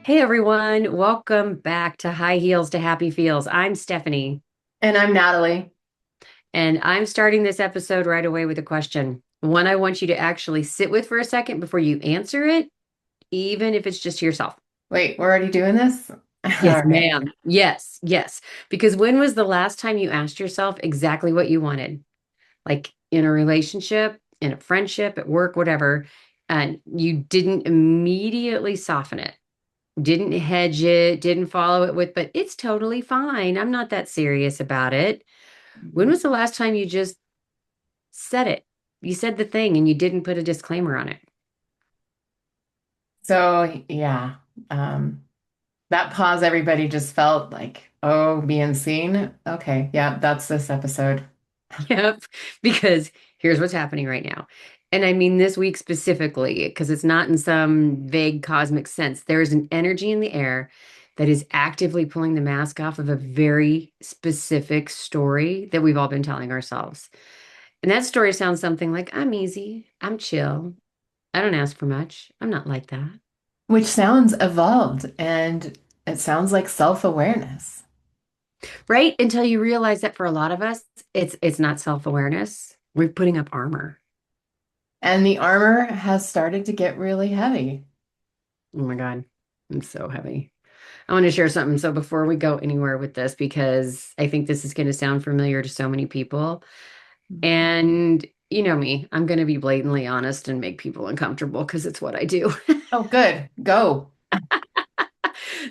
Hey everyone, welcome back to High Heels to Happy Feels. I'm Stephanie, And I'm Natalie. and I'm starting this episode right away with a question. One I want you to actually sit with for a second before you answer it, even if it's just to yourself. Wait, we're already doing this? Yes, All right. ma'am. Yes, yes. Because when was the last time you asked yourself exactly what you wanted? Like in a relationship, in a friendship, at work, whatever, and you didn't immediately soften it. Didn't hedge it, didn't follow it with, but it's totally fine. I'm not that serious about it. When Mhm. was the last time you just said it? You said the thing and you didn't put a disclaimer on it. So, yeah, um, that pause, everybody just felt like, oh, being seen. Okay, yeah, that's this episode. Yep. Because here's what's happening right now. And I mean this week specifically, because it's not in some vague cosmic sense. There is an energy in the air that is actively pulling the mask off of a very specific story that we've all been telling ourselves. And that story sounds something like, I'm easy, I'm chill, I don't ask for much. I'm not like that. Which sounds evolved and it sounds like self-awareness. Right? Until you realize that for a lot of us, it's not self-awareness. We're putting up armor. And the armor has started to get really heavy. Oh my God. I'm so heavy. I want to share something. So before we go anywhere with this, because I think this is going to sound familiar to so many people. And you know me, I'm going to be blatantly honest and make people uncomfortable because it's what I do. Oh, good. Go.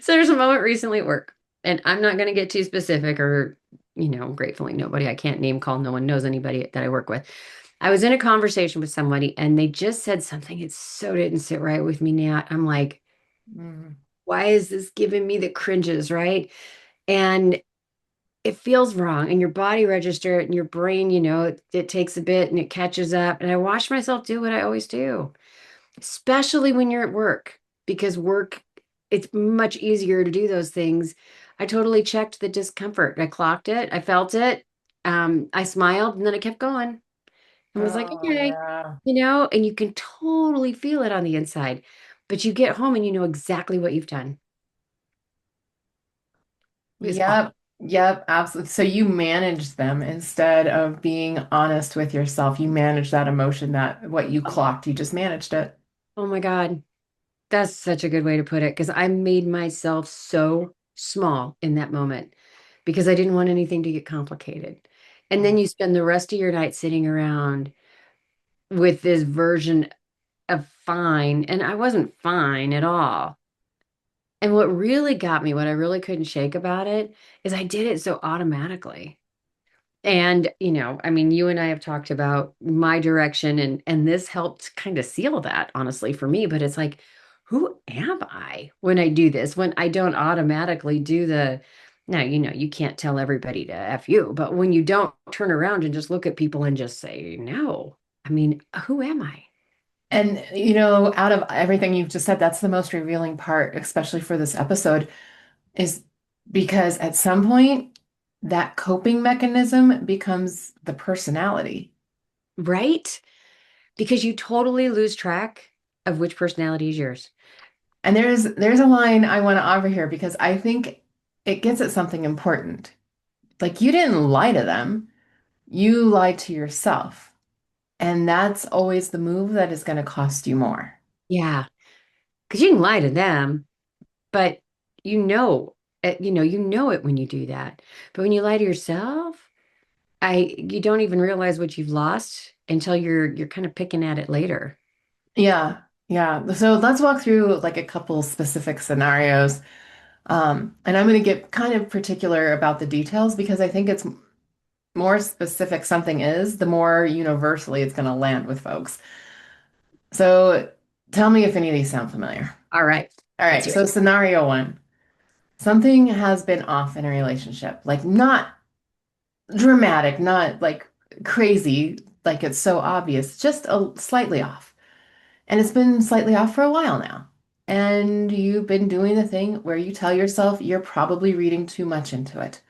So there's a moment recently at work, and I'm not going to get too specific or, gratefully nobody, I can't name call. No one knows anybody that I work with. I was in a conversation with somebody and they just said something. It so didn't sit right with me, Nat. I'm like, Mm. why is this giving me the cringes, right? And it feels wrong. And your body register it and your brain, it takes a bit and it catches up. And I watch myself do what I always do, especially when you're at work, because work, it's much easier to do those things. I totally checked the discomfort. I clocked it. I felt it. I smiled and then I kept going and was like, Oh, okay, yeah. and you can totally feel it on the inside, but you get home and you know exactly what you've done. It's awful. Yep. Yep, absolutely. So you manage them instead of being honest with yourself. You manage that emotion, that what you clocked, you just managed it. Oh my God. That's such a good way to put it because I made myself so small in that moment because I didn't want anything to get complicated. And then you spend the rest of your night sitting around with this version of fine, and I wasn't fine at all. And what really got me, what I really couldn't shake about it, is I did it so automatically. And, I mean, you and I have talked about my direction and this helped kind of seal that, honestly, for me. But it's like, who am I when I do this? When I don't automatically do the, now, you can't tell everybody to F you, but when you don't turn around and just look at people and just say, no, I mean, who am I? And, out of everything you've just said, that's the most revealing part, especially for this episode, is because at some point, that coping mechanism becomes the personality. Right? Because you totally lose track of which personality is yours. And there's a line I want to offer here because I think it gets at something important. Like you didn't lie to them, you lied to yourself. And that's always the move that is going to cost you more. Yeah. Because you can lie to them, but you know, you know it when you do that. But when you lie to yourself, you don't even realize what you've lost until you're kind of picking at it later. Yeah, yeah. So let's walk through like a couple specific scenarios. And I'm going to get kind of particular about the details because I think it's more specific something is, the more universally it's going to land with folks. So tell me if any of these sound familiar. All right, All let's right, hear so it. scenario one, something has been off in a relationship, like not dramatic, not like crazy, like it's so obvious, just a slightly off. And it's been slightly off for a while now. And you've been doing the thing where you tell yourself you're probably reading too much into it,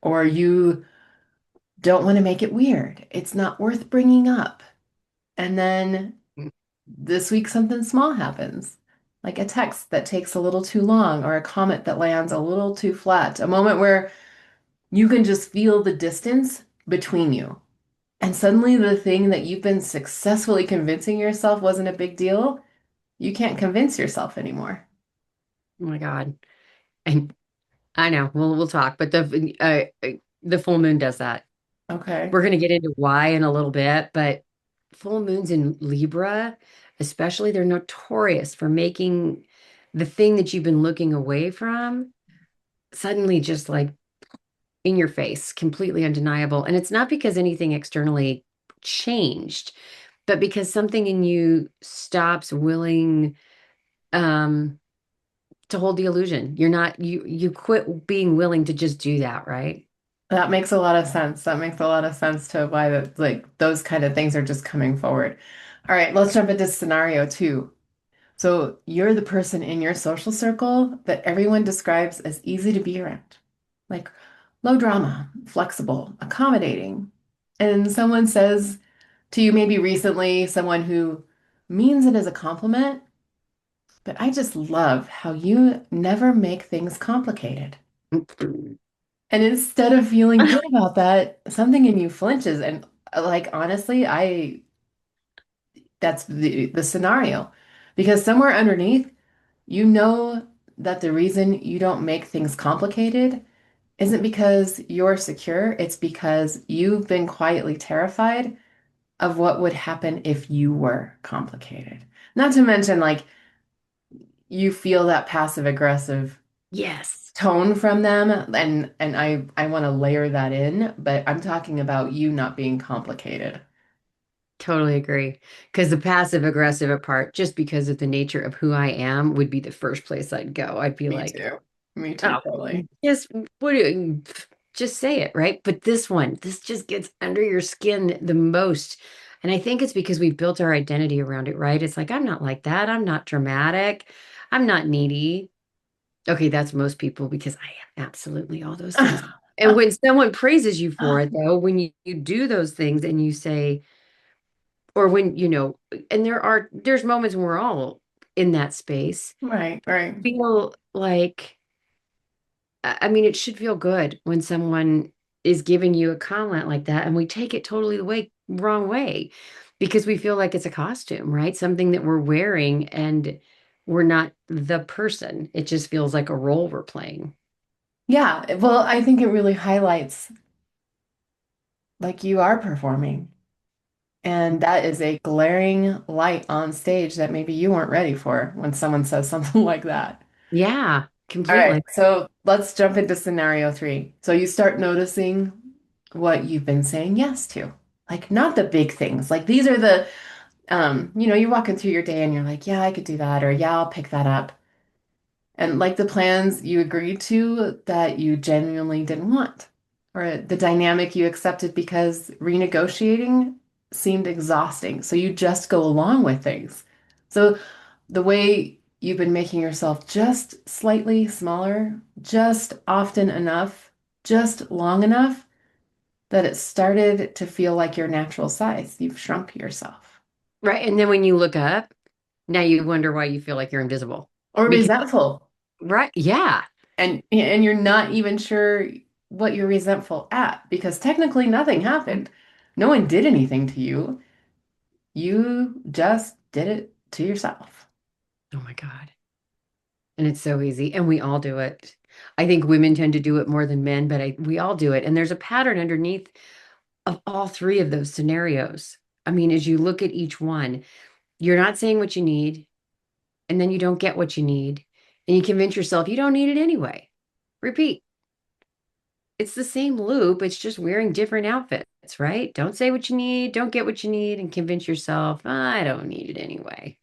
or you don't want to make it weird. It's not worth bringing up. And then this week, something small happens. like a text that takes a little too long or a comment that lands a little too flat, a moment where you can just feel the distance between you. And suddenly the thing that you've been successfully convincing yourself wasn't a big deal, you can't convince yourself anymore. Oh my God. And I know we'll talk, but the full moon does that. Okay. We're going to get into why in a little bit, but full moons in Libra, especially, they're notorious for making the thing that you've been looking away from suddenly just like in your face, completely undeniable. And it's not because anything externally changed, but because something in you stops willing um to hold the illusion. You're not you quit being willing to just do that, right? That makes a lot of sense. That makes a lot of sense to why that like those kind of things are just coming forward. All right, let's jump into scenario two. So you're the person in your social circle that everyone describes as easy to be around, like low drama, flexible, accommodating. And someone says to you, maybe recently, someone who means it as a compliment, but I just love how you never make things complicated. And instead of feeling good about that, something in you flinches. And like honestly, I that's the scenario. Because somewhere underneath, you know that the reason you don't make things complicated isn't because you're secure, it's because you've been quietly terrified of what would happen if you were complicated. Not to mention, like, you feel that passive aggressive Yes. tone from them, and I want to layer that in, but I'm talking about you not being complicated. Totally agree. Because the passive aggressive part, just because of the nature of who I am, would be the first place I'd go. I'd be Me like, too. Me too, oh, totally. just what do you, just say it, right? But this just gets under your skin the most. And I think it's because we've built our identity around it, right? It's like, I'm not like that. I'm not dramatic. I'm not needy. Okay, that's most people because I am absolutely all those things. And when someone praises you for it, though, when you do those things and you say, or when, and there's moments when we're all in that space, Right, right. feel like, I mean, it should feel good when someone is giving you a comment like that, and we take it totally the wrong way because we feel like it's a costume, right? Something that we're wearing and we're not the person. It just feels like a role we're playing. Yeah, well, I think it really highlights like you are performing. And that is a glaring light on stage that maybe you weren't ready for when someone says something like that. Yeah, All right, completely. so let's jump into scenario three. So you start noticing what you've been saying yes to. Like not the big things. Like these are the you're walking through your day and you're like, yeah, I could do that, or yeah, I'll pick that up. And like the plans you agreed to that you genuinely didn't want, or the dynamic you accepted because renegotiating seemed exhausting. So you just go along with things. So the way you've been making yourself just slightly smaller, just often enough, just long enough that it started to feel like your natural size. You've shrunk yourself. Right. And then when you look up, now you wonder why you feel like you're invisible. Or Because, resentful. right. Yeah. And you're not even sure what you're resentful at because technically nothing happened. No one did anything to you. You just did it to yourself. Oh my God. And it's so easy. And we all do it. I think women tend to do it more than men, but we all do it. And there's a pattern underneath of all three of those scenarios. I mean, as you look at each one, you're not saying what you need, and then you don't get what you need, and you convince yourself you don't need it anyway. Repeat. It's the same loop. It's just wearing different outfits, right? Don't say what you need, don't get what you need, and convince yourself, I don't need it anyway.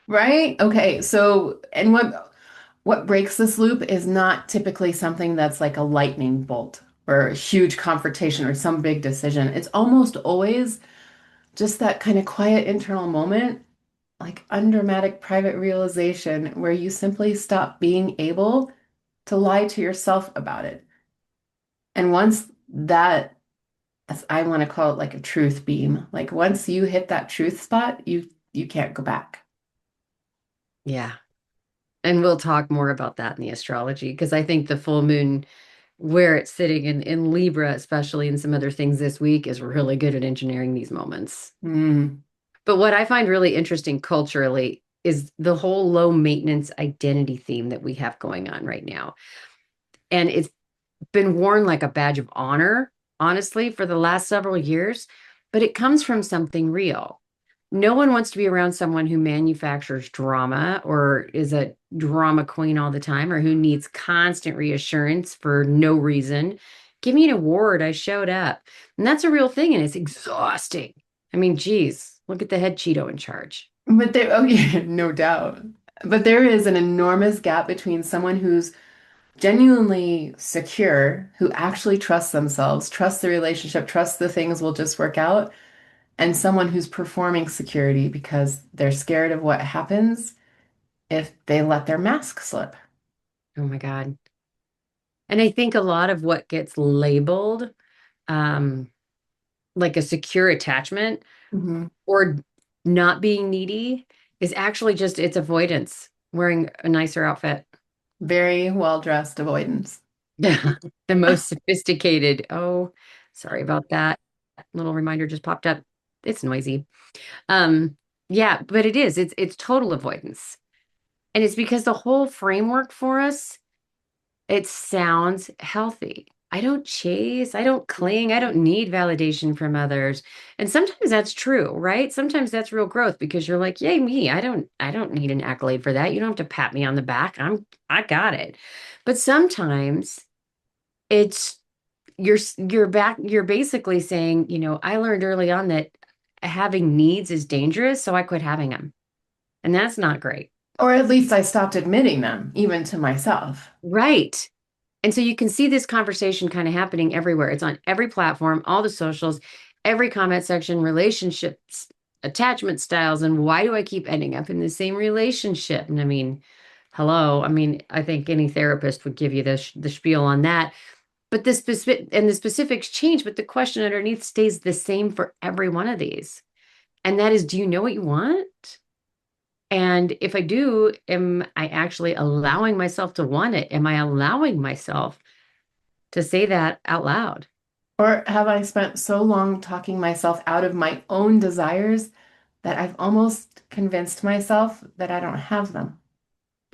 Right? Okay, so and what breaks this loop is not typically something that's like a lightning bolt or a huge confrontation or some big decision. It's almost always just that kind of quiet internal moment, like undramatic private realization where you simply stop being able to lie to yourself about it. And once that, as I want to call it like a truth beam, like once you hit that truth spot, you can't go back. Yeah. And we'll talk more about that in the astrology because I think the full moon, where it's sitting in Libra, especially in some other things this week, is really good at engineering these moments. Mm. But what I find really interesting culturally is the whole low maintenance identity theme that we have going on right now. And it's been worn like a badge of honor, honestly, for the last several years, but it comes from something real. No one wants to be around someone who manufactures drama or is a drama queen all the time or who needs constant reassurance for no reason. Give me an award. I showed up. And that's a real thing, and it's exhausting. I mean, geez, look at the head Cheeto in charge. But there, oh yeah, no doubt. But there is an enormous gap between someone who's genuinely secure, who actually trusts themselves, trusts the relationship, trusts the things will just work out, and someone who's performing security because they're scared of what happens if they let their mask slip. Oh my God. And I think a lot of what gets labeled um, like a secure attachment Hmm. or not being needy is actually just its avoidance, wearing a nicer outfit. Very well-dressed avoidance. The most sophisticated. Oh, sorry about that. Little reminder just popped up. It's noisy. Um, yeah, but it is. It's total avoidance. And it's because the whole framework for us, it sounds healthy. I don't chase, I don't cling, I don't need validation from others. And sometimes that's true, right? Sometimes that's real growth because you're like, "Yay, me. I don't need an accolade for that. You don't have to pat me on the back. I got it." But sometimes it's you're basically saying, I learned early on that having needs is dangerous, so I quit having them. And that's not great. Or at least I stopped admitting them, even to myself. Right. And so you can see this conversation kind of happening everywhere. It's on every platform, all the socials, every comment section, relationships, attachment styles, and why do I keep ending up in the same relationship? And I mean, hello. I mean, I think any therapist would give you the spiel on that. But the specifics change, but the question underneath stays the same for every one of these. And that is, do you know what you want? And if I do, am I actually allowing myself to want it? Am I allowing myself to say that out loud? Or have I spent so long talking myself out of my own desires that I've almost convinced myself that I don't have them?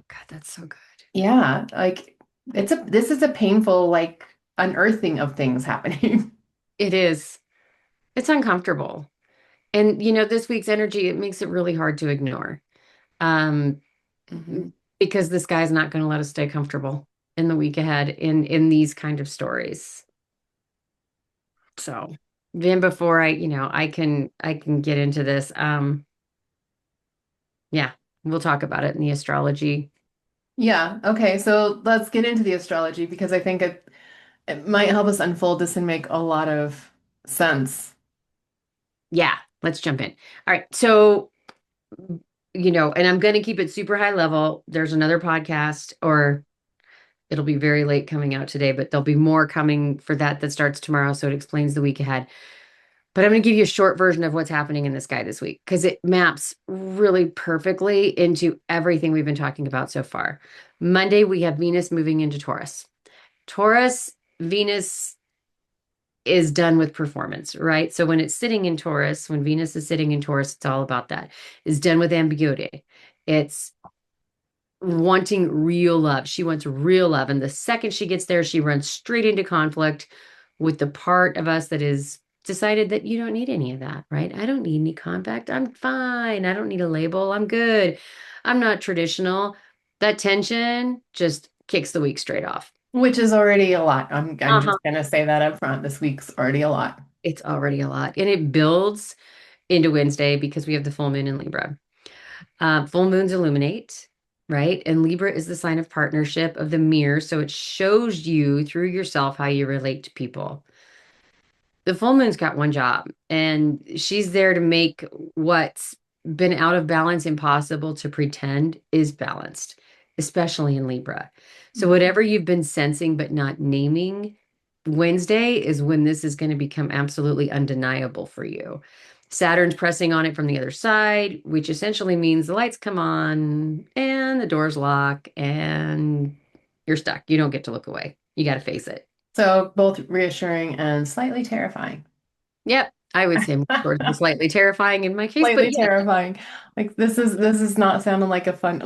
God, that's so good. Yeah, like this is a painful like unearthing of things happening. It is. It's uncomfortable. And this week's energy, it makes it really hard to ignore. Um, Hmm. because this guy's not going to let us stay comfortable in the week ahead in these kind of stories. So then before I can get into this, yeah, we'll talk about it in the astrology. Yeah, okay, so let's get into the astrology because I think it might help us unfold this and make a lot of sense. Yeah, let's jump in. All right. So, and I'm going to keep it super high level. There's another podcast, or it'll be very late coming out today, but there'll be more coming for that starts tomorrow. So it explains the week ahead. But I'm going to give you a short version of what's happening in the sky this week because it maps really perfectly into everything we've been talking about so far. Monday, we have Venus moving into Taurus. Taurus, Venus is done with performance, right? So when it's sitting in Taurus, when Venus is sitting in Taurus, it's all about that. It's done with ambiguity. It's wanting real love. She wants real love. And the second she gets there, she runs straight into conflict with the part of us that is decided that you don't need any of that, right? I don't need any compact. I'm fine. I don't need a label. I'm good. I'm not traditional. That tension just kicks the week straight off. Which is already a lot. I'm Uh-huh. just gonna say that up front. This week's already a lot. It's already a lot. And it builds into Wednesday because we have the full moon in Libra. Full moons illuminate, right? And Libra is the sign of partnership of the mirror. So it shows you through yourself how you relate to people. The full moon's got one job, and she's there to make what's been out of balance impossible to pretend is balanced, especially in Libra. So, whatever you've been sensing but not naming, Wednesday is when this is going to become absolutely undeniable for you. Saturn's pressing on it from the other side, which essentially means the lights come on and the doors lock and you're stuck. You don't get to look away. You got to face it. So both reassuring and slightly terrifying. Yep. I would say more towards the slightly terrifying in my case, but Slightly yes, terrifying. Like this is not sounding like a fun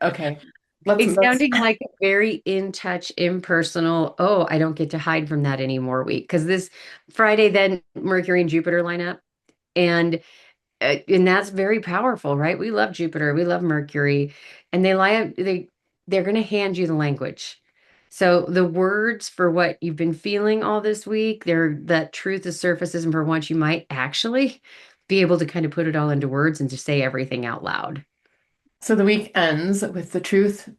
okay. it's Let's sounding like a very in touch, impersonal, oh, I don't get to hide from that anymore week. Because this Friday, then Mercury and Jupiter line up. And that's very powerful, right? We love Jupiter, we love Mercury, and they're going to hand you the language. So the words for what you've been feeling all this week, that truth is surfaces, and for once you might actually be able to kind of put it all into words and to say everything out loud. so the week ends with the truth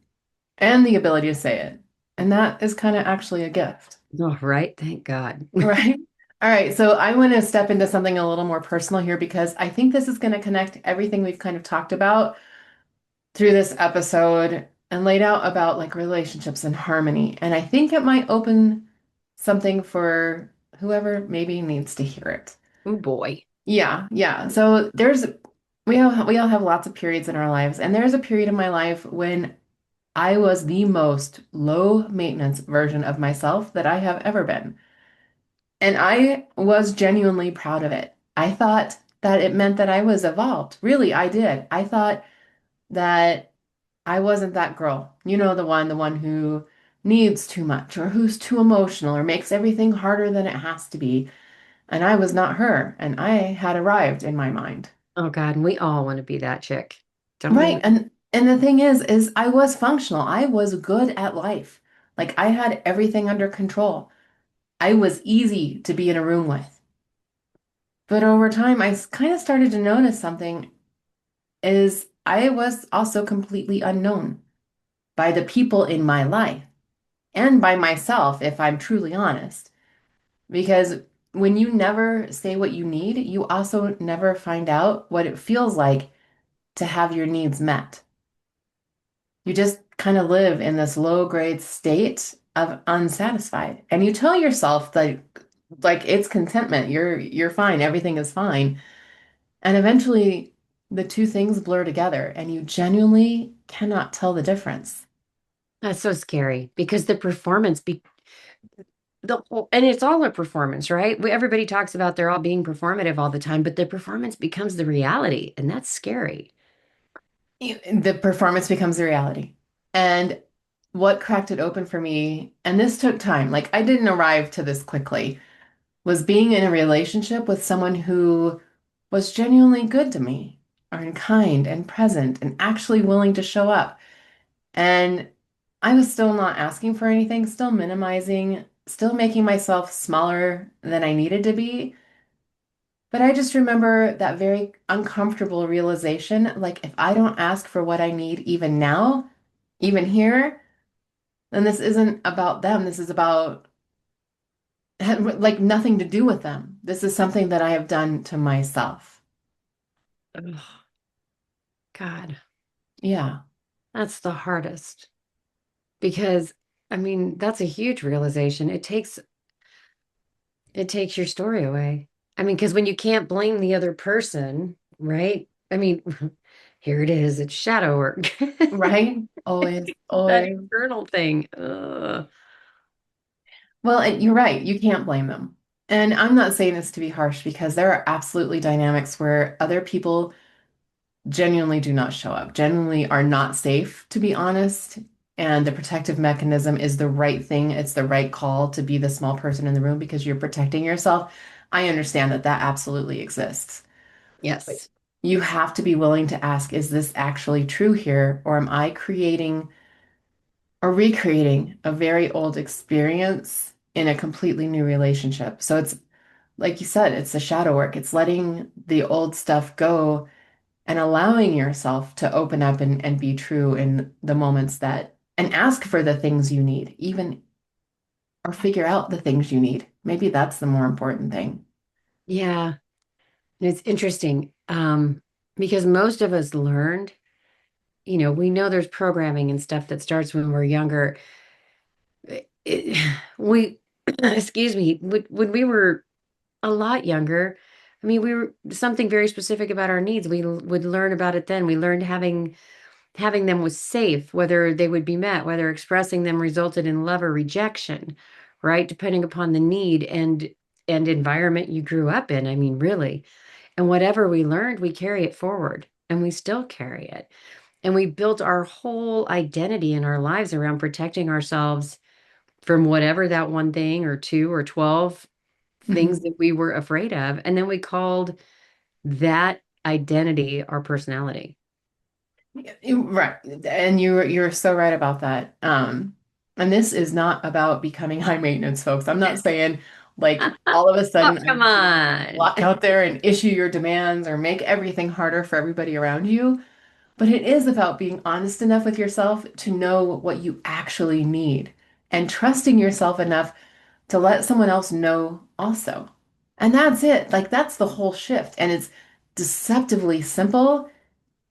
and the ability to say it. And that is kind of actually a gift, Oh, right. Thank God. right? All right, so I want to step into something a little more personal here because I think this is going to connect everything we've kind of talked about through this episode and laid out about like relationships and harmony. And I think it might open something for whoever maybe needs to hear it. Oh boy. Yeah, yeah. So we all have lots of periods in our lives, and there's a period in my life when I was the most low maintenance version of myself that I have ever been. And I was genuinely proud of it. I thought that it meant that I was evolved. Really, I did. I thought that I wasn't that girl. You know, the one who needs too much or who's too emotional or makes everything harder than it has to be. And I was not her, and I had arrived in my mind. Oh God, and we all want to be that chick, don't Right. we? And the thing is I was functional. I was good at life. Like I had everything under control. I was easy to be in a room with. But over time, I kind of started to notice something is I was also completely unknown by the people in my life and by myself, if I'm truly honest. Because when you never say what you need, you also never find out what it feels like to have your needs met. You just kind of live in this low grade state of unsatisfied. And you tell yourself that like it's contentment. You're fine. Everything is fine. And eventually the two things blur together and you genuinely cannot tell the difference. That's so scary because the performance be the whole, and it's all a performance, right? Everybody talks about they're all being performative all the time, but the performance becomes the reality, and that's scary. The performance becomes the reality. And what cracked it open for me, and this took time, like I didn't arrive to this quickly, was being in a relationship with someone who was genuinely good to me, or kind and present and actually willing to show up. And I was still not asking for anything, still minimizing, still making myself smaller than I needed to be. But I just remember that very uncomfortable realization, like if I don't ask for what I need even now, even here, then this isn't about them. This is about like nothing to do with them. This is something that I have done to myself. Ugh, God, Yeah, that's the hardest because I mean, that's a huge realization. It takes your story away. I mean, because when you can't blame the other person, right? I mean, here it is. It's shadow work. right? Always, That always. internal thing. Ugh. Well, and you're right. You can't blame them. And I'm not saying this to be harsh because there are absolutely dynamics where other people genuinely do not show up, genuinely are not safe, to be honest. And the protective mechanism is the right thing. It's the right call to be the small person in the room because you're protecting yourself. I understand that that absolutely exists. But Yes. you have to be willing to ask, is this actually true here? Or am I creating or recreating a very old experience in a completely new relationship? So it's like you said, it's the shadow work. It's letting the old stuff go and allowing yourself to open up and be true in the moments that, and ask for the things you need, even, or figure out the things you need. Maybe that's the more important thing. Yeah. And it's interesting because most of us learned, we know there's programming and stuff that starts when we're younger. We, excuse me, when we were a lot younger, I mean, we were something very specific about our needs. Would learn about it then. We learned having them was safe, whether they would be met, whether expressing them resulted in love or rejection, right? Depending upon the need and environment you grew up in. I mean, really. And whatever we learned, we carry it forward and we still carry it. And we built our whole identity in our lives around protecting ourselves from whatever that one thing or two or 12 things Mhm. that we were afraid of. And then we called that identity our personality. Right. And you're so right about that. And this is not about becoming high maintenance, folks. I'm not saying like all of a Oh, sudden come walk on. out there and issue your demands or make everything harder for everybody around you. But it is about being honest enough with yourself to know what you actually need and trusting yourself enough to let someone else know also. And that's it. Like that's the whole shift. And it's deceptively simple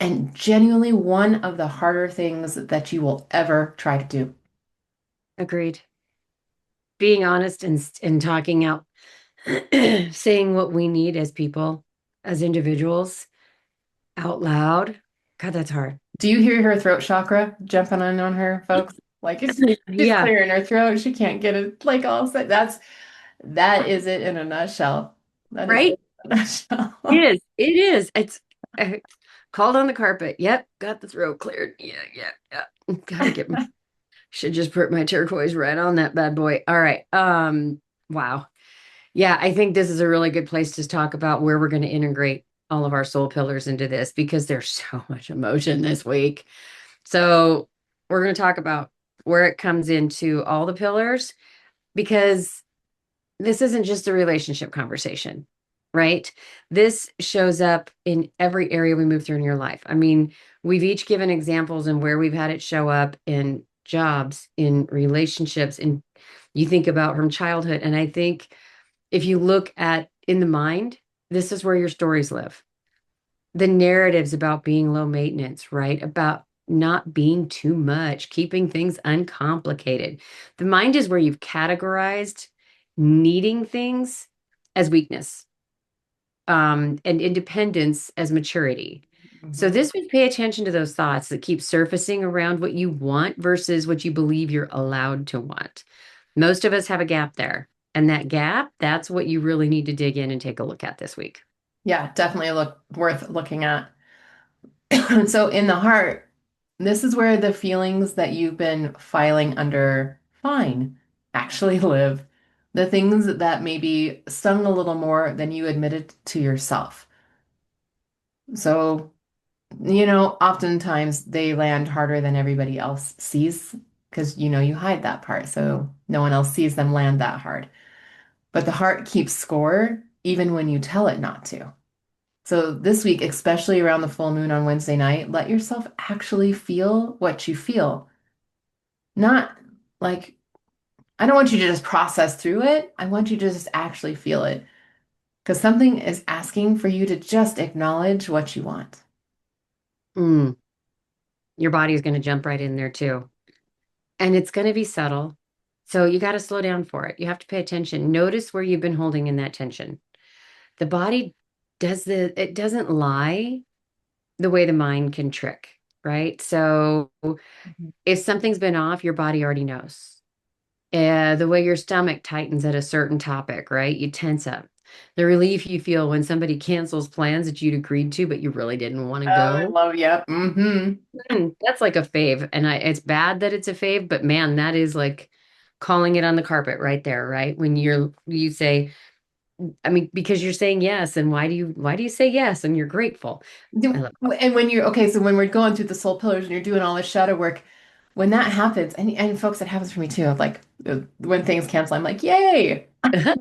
and genuinely one of the harder things that you will ever try to do. Agreed. Being honest and talking out, saying what we need as people, as individuals, out loud. God, that's hard. Do you hear her throat chakra jumping on her, folks? Like it's she's Yeah, clearing her throat. She can't get it like all set. That is it in a nutshell. That is right? it in a It nutshell. is. It is. It's uh, called on the carpet. Yep, got the throat cleared. Yeah, yeah, yeah. Gotta get my, should just put my turquoise red on that bad boy. All right. Wow. Yeah, I think this is a really good place to talk about where we're going to integrate all of our soul pillars into this because there's so much emotion this week. So, we're going to talk about where it comes into all the pillars because this isn't just a relationship conversation, right? This shows up in every area we move through in your life. I mean, we've each given examples and where we've had it show up in jobs, in relationships, and you think about from childhood. And I think if you look at in the mind, this is where your stories live. The narratives about being low maintenance, right? About not being too much, keeping things uncomplicated. The mind is where you've categorized needing things as weakness, and independence as maturity. So Mhm. this would pay attention to those thoughts that keep surfacing around what you want versus what you believe you're allowed to want. Most of us have a gap there. And that gap, that's what you really need to dig in and take a look at this week. Yeah, definitely look worth looking at. So in the heart, this is where the feelings that you've been filing under fine actually live. The things that maybe stung a little more than you admitted to yourself. So, oftentimes they land harder than everybody else sees because you hide that part. So no one else sees them land that hard. But the heart keeps score even when you tell it not to. So this week, especially around the full moon on Wednesday night, let yourself actually feel what you feel. Not like, I don't want you to just process through it. I want you to just actually feel it because something is asking for you to just acknowledge what you want. Mm, your body is going to jump right in there too. And it's going to be subtle. So you got to slow down for it. You have to pay attention. Notice where you've been holding in that tension. The body it doesn't lie the way the mind can trick, right? So Mhm. if something's been off, your body already knows. The way your stomach tightens at a certain topic, right? You tense up. The relief you feel when somebody cancels plans that you'd agreed to, but you really didn't want to Oh, I go. love, yep. That's like a fave. And it's bad that it's a fave, but man, that is like calling it on the carpet right there, right? When you say, I mean, because you're saying yes, and why do you say yes? And you're grateful. I love And when you're okay, so when we're going through the soul pillars and you're doing all this shadow work, when that happens, and folks, it happens for me too. Like when things cancel, I'm like, yay! it.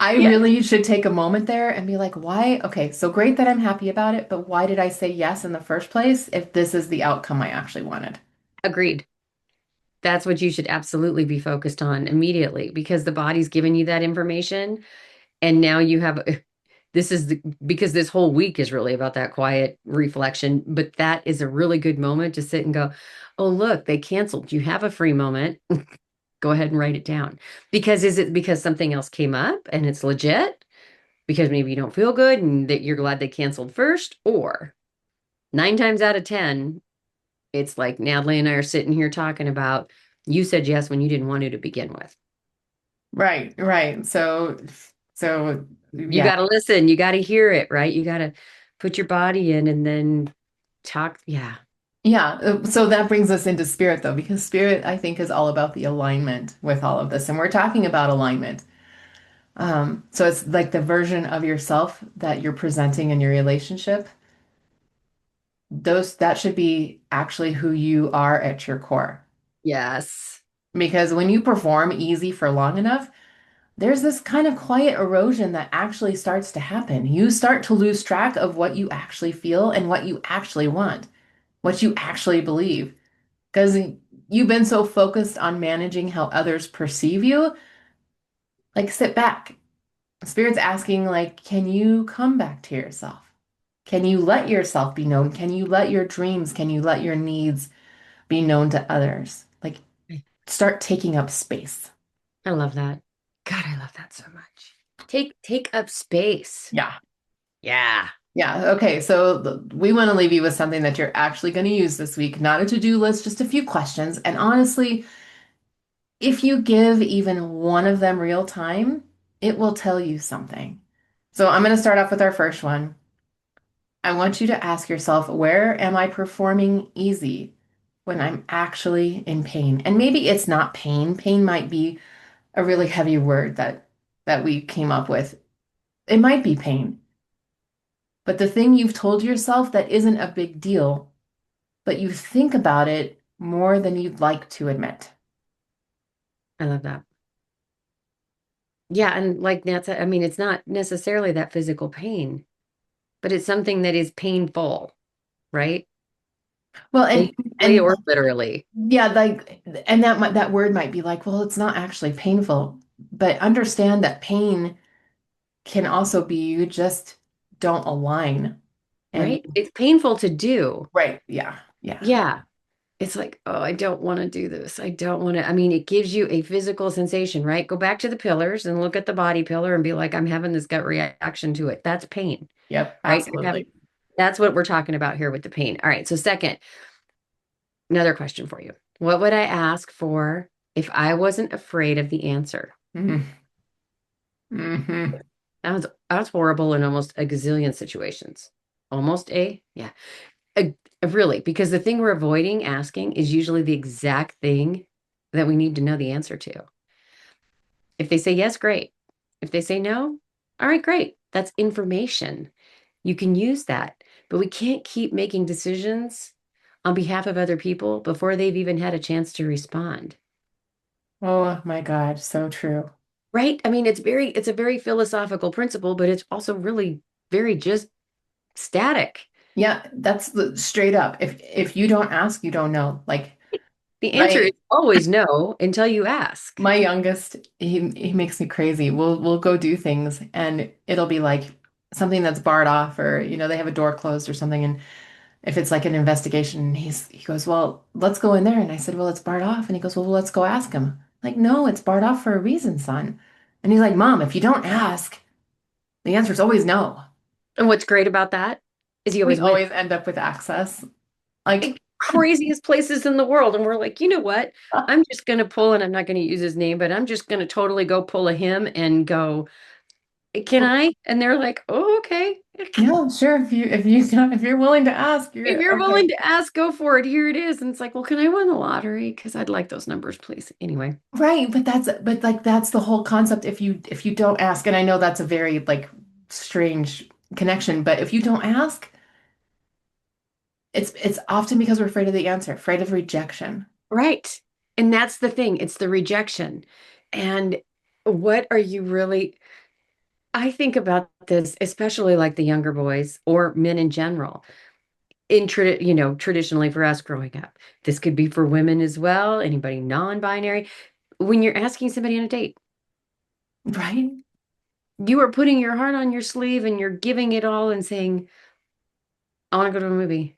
I Yeah, really should take a moment there and be like, why? Okay, so great that I'm happy about it, but why did I say yes in the first place if this is the outcome I actually wanted? agreed. That's what you should absolutely be focused on immediately because the body's given you that information. And now you have because this whole week is really about that quiet reflection, but that is a really good moment to sit and go, oh, look, they canceled. You have a free moment. Go ahead and write it down. Because is it because something else came up and it's legit? because maybe you don't feel good and that you're glad they canceled first, or 9 times out of 10, it's like Natalie and I are sitting here talking about you said yes when you didn't want to begin with. Right, right. So You yeah. got to listen, you got to hear it, right? You got to put your body in and then talk. Yeah. Yeah, so that brings us into spirit though, because spirit, I think, is all about the alignment with all of this. And we're talking about alignment. So it's like the version of yourself that you're presenting in your relationship. That should be actually who you are at your core. Yes. Because when you perform easy for long enough, there's this kind of quiet erosion that actually starts to happen. You start to lose track of what you actually feel and what you actually want, what you actually believe. Because you've been so focused on managing how others perceive you, like sit back. Spirit's asking, like, can you come back to yourself? Can you let yourself be known? Can you let your dreams, can you let your needs be known to others? Like, start taking up space. I love that. God, I love that so much. Take up space. Yeah. Yeah. Yeah. Okay. So we want to leave you with something that you're actually going to use this week, not a to-do list, just a few questions. And honestly, if you give even one of them real time, it will tell you something. So I'm going to start off with our first one. I want you to ask yourself, where am I performing easy when I'm actually in pain? And maybe it's not pain. Pain might be a really heavy word that we came up with. It might be pain. But the thing you've told yourself that isn't a big deal, but you think about it more than you'd like to admit. I love that. Yeah, and like Nat said, I mean, it's not necessarily that physical pain, but it's something that is painful, right? Well, Figuratively and or literally, yeah, like and that word might be like, well, it's not actually painful, but understand that pain can also be you just don't align. And right? It's painful to do. right, yeah, yeah. Yeah. It's like, oh, I don't want to do this. I don't want to. I mean, it gives you a physical sensation, right? Go back to the pillars and look at the body pillar and be like, I'm having this gut reaction to it. That's pain, Yep, right? I'm absolutely. having, that's what we're talking about here with the pain. All right. So, second, another question for you. What would I ask for if I wasn't afraid of the answer? Hmm. Hmm. That was horrible in almost a gazillion situations. Almost a, yeah. A, really, because the thing we're avoiding asking is usually the exact thing that we need to know the answer to. If they say yes, great. If they say no, all right, great. That's information. You can use that. But we can't keep making decisions on behalf of other people before they've even had a chance to respond. Oh my God, so true. Right? I mean, it's a very philosophical principle, but it's also really very just static. Yeah, that's straight up. If you don't ask, you don't know. Like The answer is my always no until you ask. my youngest, he makes me crazy. We'll go do things and it'll be like something that's barred off or they have a door closed or something and if it's like an investigation, he goes, "Well, let's go in there." And I said, "Well, it's barred off." And he goes, "Well, let's go ask him." Like, "No, it's barred off for a reason, son." And he's like, "Mom, if you don't ask, the answer is always no." And what's great about that is you We always win. always end up with access. Like, Like, craziest places in the world. And we're like, you know what? I'm just going to pull, and I'm not going to use his name, but I'm just going to totally go pull a him and go, can I? And they're like, oh, okay. yeah, sure. If you're willing to ask, If you're you're okay. willing to ask, go for it. Here it is. And it's like, well, can I win the lottery? Because I'd like those numbers, please. Anyway, Right, but like that's the whole concept. If you don't ask, and I know that's a very like strange connection, but if you don't ask, it's often because we're afraid of the answer, afraid of rejection. right. And that's the thing. It's the rejection. And what are you really? I think about this, especially like the younger boys or men in general. Traditionally for us growing up. This could be for women as well, anybody non-binary. When you're asking somebody on a date, Right? you are putting your heart on your sleeve and you're giving it all and saying, I want to go to a movie.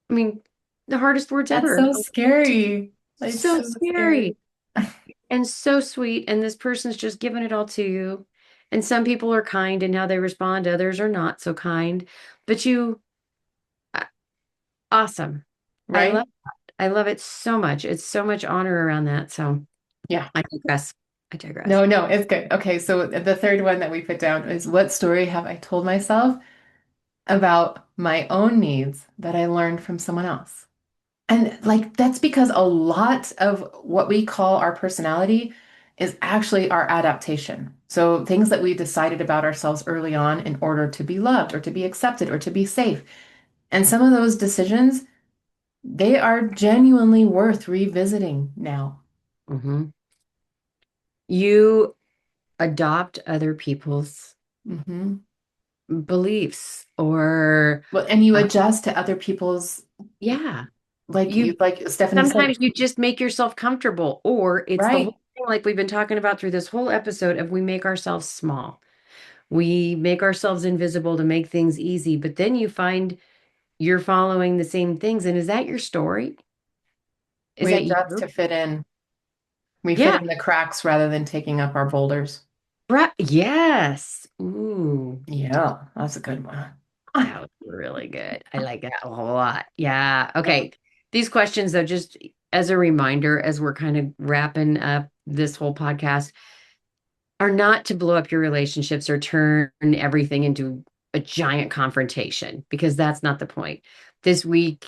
I mean, the hardest words That's ever. so scary. Like So so scary. scary and so sweet. And this person's just giving it all to you. And some people are kind in how they respond, others are not so kind. But uh, awesome. I love right? I love it so much. It's so much honor around that. So Yeah. I digress. I digress. No, no, it's good. Okay, so the third one that we put down is what story have I told myself about my own needs that I learned from someone else? And like that's because a lot of what we call our personality is actually our adaptation. So things that we decided about ourselves early on in order to be loved or to be accepted or to be safe. And some of those decisions, they are genuinely worth revisiting now. Hmm. You adopt other people's Hmm. beliefs or Well, and you uh, adjust to other people's, yeah. you You like Stephanie said, sometimes you just make yourself comfortable, or it's the right? whole thing like we've been talking about through this whole episode of we make ourselves small. We make ourselves invisible to make things easy, but then you find you're following the same things. And is that your story? Is We that adjust you? to fit in. We fit Yeah. in the cracks rather than taking up our boulders. Right. Yes. Ooh, Yeah, that's a good one. that was really good. I like that a whole lot. Yeah. Yeah. Okay. These questions, though, just as a reminder, as we're kind of wrapping up this whole podcast, are not to blow up your relationships or turn everything into a giant confrontation, because that's not the point. This week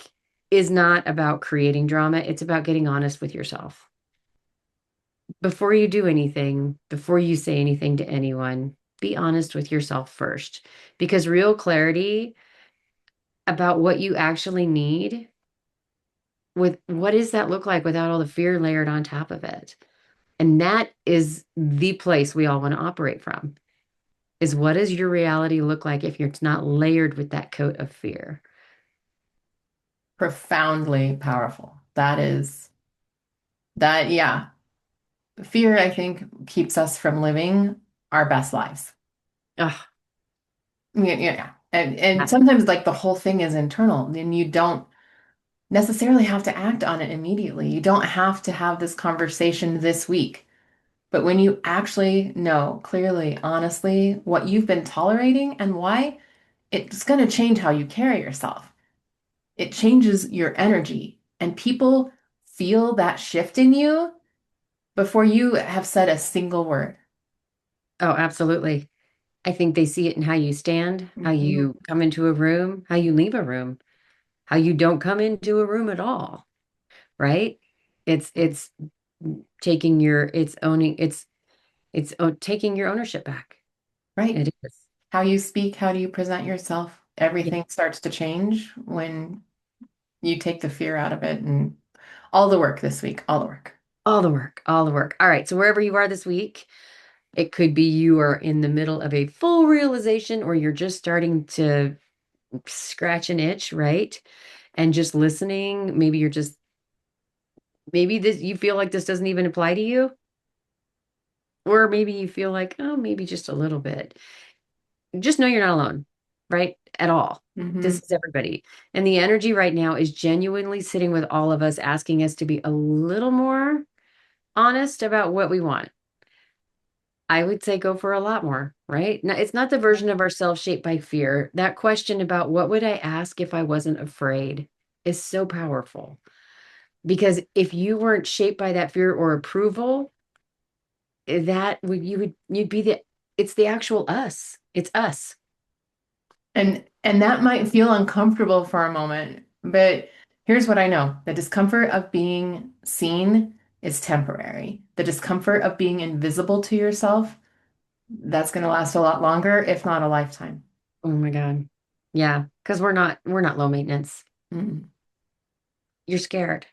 is not about creating drama, it's about getting honest with yourself. Before you do anything, before you say anything to anyone, be honest with yourself first, because real clarity about what you actually need, with what does that look like without all the fear layered on top of it? And that is the place we all want to operate from. Is what does your reality look like if it's not layered with that coat of fear? Profoundly powerful. That is that, yeah. Fear, I think, keeps us from living our best lives. Oh, Yeah, yeah, yeah. And sometimes like the whole thing is internal, and you don't necessarily have to act on it immediately. You don't have to have this conversation this week. But when you actually know clearly, honestly, what you've been tolerating and why, it's going to change how you carry yourself. It changes your energy, and people feel that shift in you before you have said a single word. oh, absolutely. I think they see it in how you stand, how Mhm. you come into a room, how you leave a room, how you don't come into a room at all, right? It's taking your it's owning taking your ownership back. Right. It is. How you speak, how do you present yourself? Yeah. Everything starts to change when you take the fear out of it and all the work this week, all the work. All the work, all the work. All right. So wherever you are this week, it could be you are in the middle of a full realization or you're just starting to scratch an itch, right? And just listening, maybe you're just maybe this you feel like this doesn't even apply to you, or maybe you feel like, oh, maybe just a little bit. Just know you're not alone, right? At all. Hmm. This is everybody. And the energy right now is genuinely sitting with all of us, asking us to be a little more honest about what we want. I would say go for a lot more, right? Now, it's not the version of ourselves shaped by fear. That question about what would I ask if I wasn't afraid is so powerful. Because if you weren't shaped by that fear or approval, that would you'd be the it's the actual us. It's us. And that might feel uncomfortable for a moment, but here's what I know. The discomfort of being seen is temporary. The discomfort of being invisible to yourself, that's going to last a lot longer, if not a lifetime. Oh my God. Yeah, because we're not low maintenance. Mm. You're scared.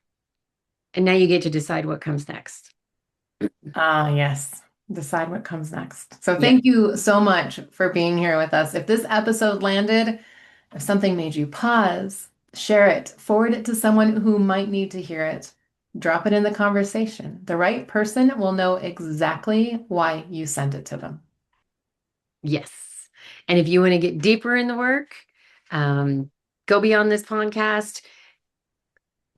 And now you get to decide what comes next. Ah, yes. Decide what comes next. So Yep. thank you so much for being here with us. If this episode landed, if something made you pause, share it, forward it to someone who might need to hear it. Drop it in the conversation. The right person will know exactly why you sent it to them. Yes. And if you want to get deeper in the work, um, go beyond this podcast.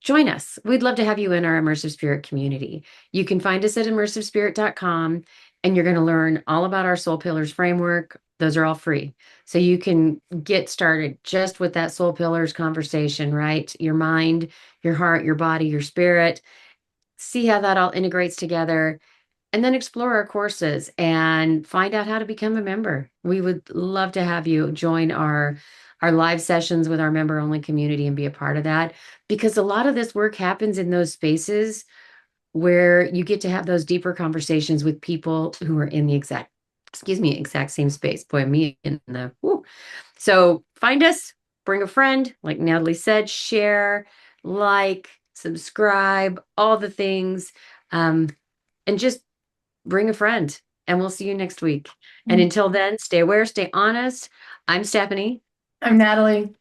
Join us. We'd love to have you in our immersive spirit community. You can find us at immersivespirit.com. and you're going to learn all about our Soul Pillars framework. Those are all free. So you can get started just with that Soul Pillars conversation, right? Your mind, your heart, your body, your spirit. See how that all integrates together, and then explore our courses and find out how to become a member. We would love to have you join our live sessions with our member only community and be a part of that, because a lot of this work happens in those spaces where you get to have those deeper conversations with people who are in the exact same space. Boy, me in the whoo. So find us, bring a friend, like Natalie said, share, like, subscribe, all the things. Um, and just bring a friend, and we'll see you next week. And until then, stay aware, stay honest. I'm Stephanie, I'm Natalie.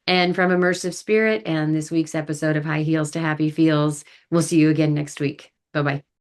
and from Immersive Spirit, and this week's episode of High Heels to Happy Feels. We'll see you again next week. Bye bye.